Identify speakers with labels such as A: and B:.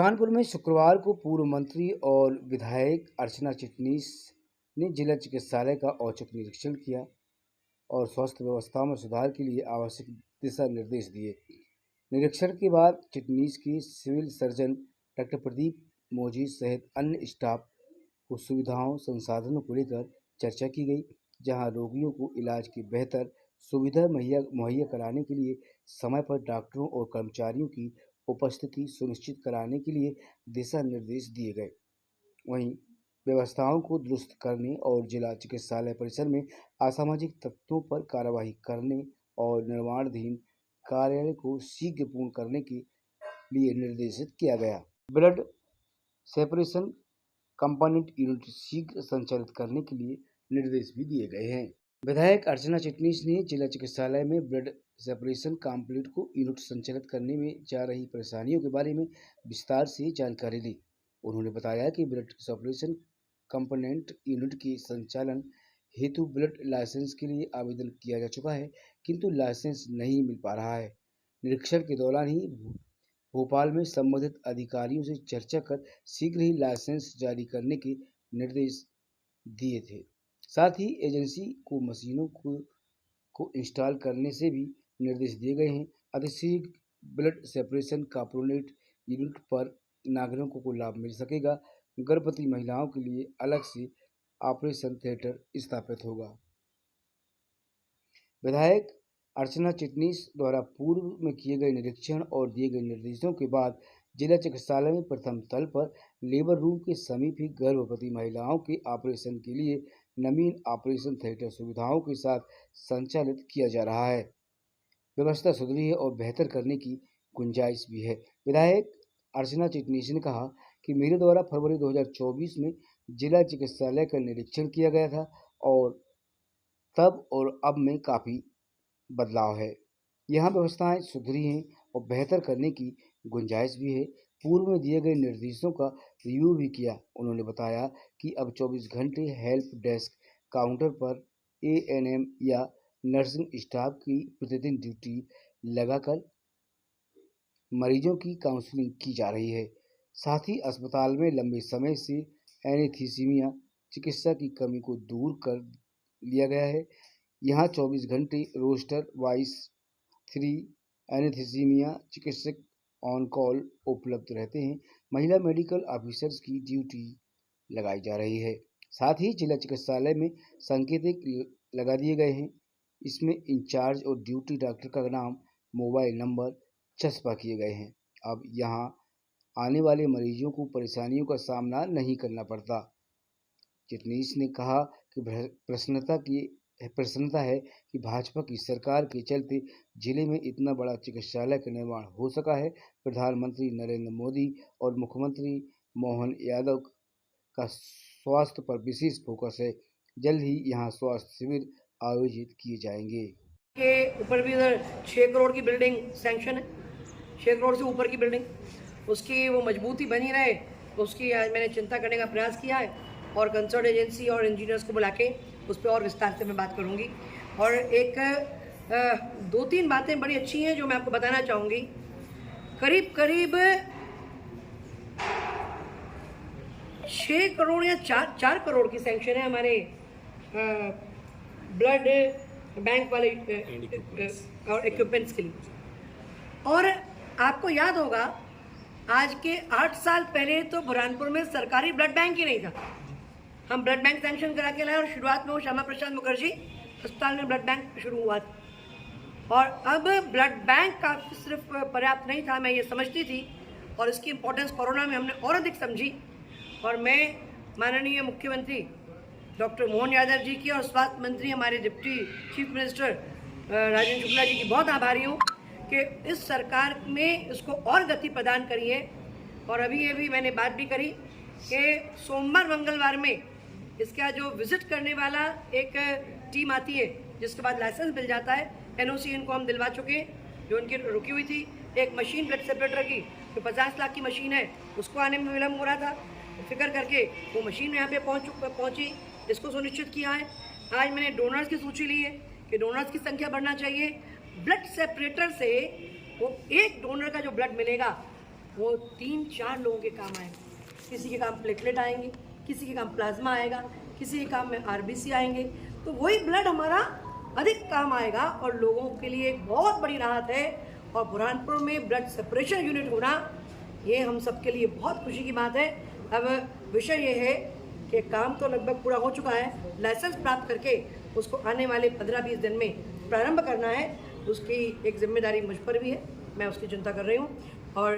A: बुरहानपुर में शुक्रवार को पूर्व मंत्री और विधायक अर्चना चिटनीस ने जिला चिकित्सालय का औचक निरीक्षण किया और स्वास्थ्य व्यवस्था में सुधार के लिए आवश्यक दिशा निर्देश दिए। निरीक्षण के बाद चिटनीस की सिविल सर्जन डॉक्टर प्रदीप मोजी सहित अन्य स्टाफ को सुविधाओं संसाधनों को लेकर चर्चा की गई, जहां रोगियों को इलाज की बेहतर सुविधा मुहैया कराने के लिए समय पर डॉक्टरों और कर्मचारियों की उपस्थिति सुनिश्चित कराने के लिए दिशा निर्देश दिए गए। वहीं व्यवस्थाओं को दुरुस्त करने और जिला चिकित्सालय परिसर में असामाजिक तत्वों पर कार्रवाई करने और निर्माणाधीन कार्यालय को शीघ्र पूर्ण करने के लिए निर्देशित किया गया। ब्लड सेपरेशन कंपोनेंट यूनिट शीघ्र संचालित करने के लिए निर्देश भी दिए गए हैं। विधायक अर्चना चिटनीस ने जिला चिकित्सालय में ब्लड सेपरेशन कंप्लीट को यूनिट संचालित करने में जा रही परेशानियों के बारे में विस्तार से जानकारी दी। उन्होंने बताया कि ब्लड सेपरेशन कंपोनेंट यूनिट के संचालन हेतु ब्लड लाइसेंस के लिए आवेदन किया जा चुका है, किंतु लाइसेंस नहीं मिल पा रहा है। निरीक्षण के दौरान ही भोपाल में संबंधित अधिकारियों से चर्चा कर शीघ्र ही लाइसेंस जारी करने के निर्देश दिए थे। साथ ही एजेंसी को मशीनों को इंस्टॉल करने से भी निर्देश दिए गए हैं। अतिशीघ्र ब्लड सेपरेशन कंपोनेंट यूनिट पर नागरिकों को लाभ मिल सकेगा। गर्भवती महिलाओं के लिए अलग से ऑपरेशन थिएटर स्थापित होगा। विधायक अर्चना चिटनीस द्वारा पूर्व में किए गए निरीक्षण और दिए गए निर्देशों के बाद जिला चिकित्सालय में प्रथम तल पर लेबर रूम के समीप ही गर्भवती महिलाओं के ऑपरेशन के लिए नवीन ऑपरेशन थिएटर सुविधाओं के साथ संचालित किया जा रहा है। व्यवस्था सुधरी है और बेहतर करने की गुंजाइश भी है। विधायक अर्चना चिटनीस ने कहा कि मेरे द्वारा फरवरी 2024 में जिला चिकित्सालय का निरीक्षण किया गया था और तब और अब में काफ़ी बदलाव है। यहाँ व्यवस्थाएं सुधरी हैं और बेहतर करने की गुंजाइश भी है। पूर्व में दिए गए निर्देशों का रिव्यू भी किया। उन्होंने बताया कि अब 24 घंटे हेल्प डेस्क काउंटर पर एएनएम या नर्सिंग स्टाफ की प्रतिदिन ड्यूटी लगाकर मरीजों की काउंसलिंग की जा रही है। साथ ही अस्पताल में लंबे समय से एनेस्थीसिया चिकित्सा की कमी को दूर कर लिया गया है। यहाँ 24 घंटे रोस्टर वाइज 3 एनेस्थीसिया चिकित्सक ऑन कॉल उपलब्ध रहते हैं। महिला मेडिकल ऑफिसर्स की ड्यूटी लगाई जा रही है। साथ ही जिला चिकित्सालय में संकेतक लगा दिए गए हैं। इसमें इंचार्ज और ड्यूटी डॉक्टर का नाम, मोबाइल नंबर चस्पा किए गए हैं। अब यहाँ आने वाले मरीजों को परेशानियों का सामना नहीं करना पड़ता। चिटनीस ने कहा कि प्रसन्नता है कि भाजपा की सरकार के चलते जिले में इतना बड़ा चिकित्सालय का निर्माण हो सका है। प्रधानमंत्री नरेंद्र मोदी और मुख्यमंत्री मोहन यादव का स्वास्थ्य पर विशेष फोकस है। जल्द ही यहाँ स्वास्थ्य शिविर आयोजित किए जाएंगे।
B: के ऊपर भी इधर 6 करोड़ की बिल्डिंग सैंक्शन है। 6 करोड़ से ऊपर की बिल्डिंग, उसकी वो मजबूती बनी रहे, उसकी आज मैंने चिंता करने का प्रयास किया है और कंसर्न एजेंसी और इंजीनियर्स को बुला के उस पर और विस्तार से मैं बात करूंगी। और एक 2-3 बातें बड़ी अच्छी हैं जो मैं आपको बताना चाहूँगी। करीब 6 करोड़ या 4 करोड़ की सैंक्शन है हमारे ब्लड बैंक वाले और इक्विपमेंट्स के लिए। और आपको याद होगा आज के 8 साल पहले तो बुरहानपुर में सरकारी ब्लड बैंक ही नहीं था। हम ब्लड बैंक सैंक्शन करा के लाए और शुरुआत में वो श्यामा प्रसाद मुखर्जी अस्पताल में ब्लड बैंक शुरू हुआ था। और अब ब्लड बैंक का सिर्फ पर्याप्त नहीं था, मैं ये समझती थी, और इसकी इम्पोर्टेंस कोरोना में हमने और अधिक समझी। और मैं माननीय मुख्यमंत्री डॉक्टर मोहन यादव जी की और स्वास्थ्य मंत्री हमारे deputy chief minister Rajendra Shukla ji की बहुत आभारी हूँ कि इस सरकार में इसको और गति प्रदान करी है। और अभी मैंने बात भी करी कि सोमवार मंगलवार में इसका जो विजिट करने वाला एक टीम आती है, जिसके बाद लाइसेंस मिल जाता है। एनओसी इनको हम दिलवा चुके हैं, जो उनकी रुकी हुई थी। एक मशीन ब्लड सेपरेटर की जो 50 लाख की मशीन है, उसको आने में विलम्ब हो रहा था। फिक्र करके वो मशीन यहाँ पे पहुँची, इसको सुनिश्चित किया है। आज मैंने डोनर्स की सूची ली है कि डोनर्स की संख्या बढ़ना चाहिए। ब्लड सेपरेटर से वो एक डोनर का जो ब्लड मिलेगा वो 3-4 लोगों के काम आएंगे। किसी के काम प्लेटलेट आएंगे, किसी के काम प्लाज्मा आएगा, किसी के काम में आरबीसी आएंगे। तो वही ब्लड हमारा अधिक काम आएगा और लोगों के लिए एक बहुत बड़ी राहत है। और बुरहानपुर में ब्लड सेपरेशन यूनिट होना, ये हम सबके लिए बहुत खुशी की बात है। अब विषय ये है कि काम तो लगभग पूरा हो चुका है, लाइसेंस प्राप्त करके उसको आने वाले 15-20 दिन में प्रारंभ करना है। उसकी एक जिम्मेदारी मुझ पर भी है, मैं उसकी चिंता कर रही हूँ। और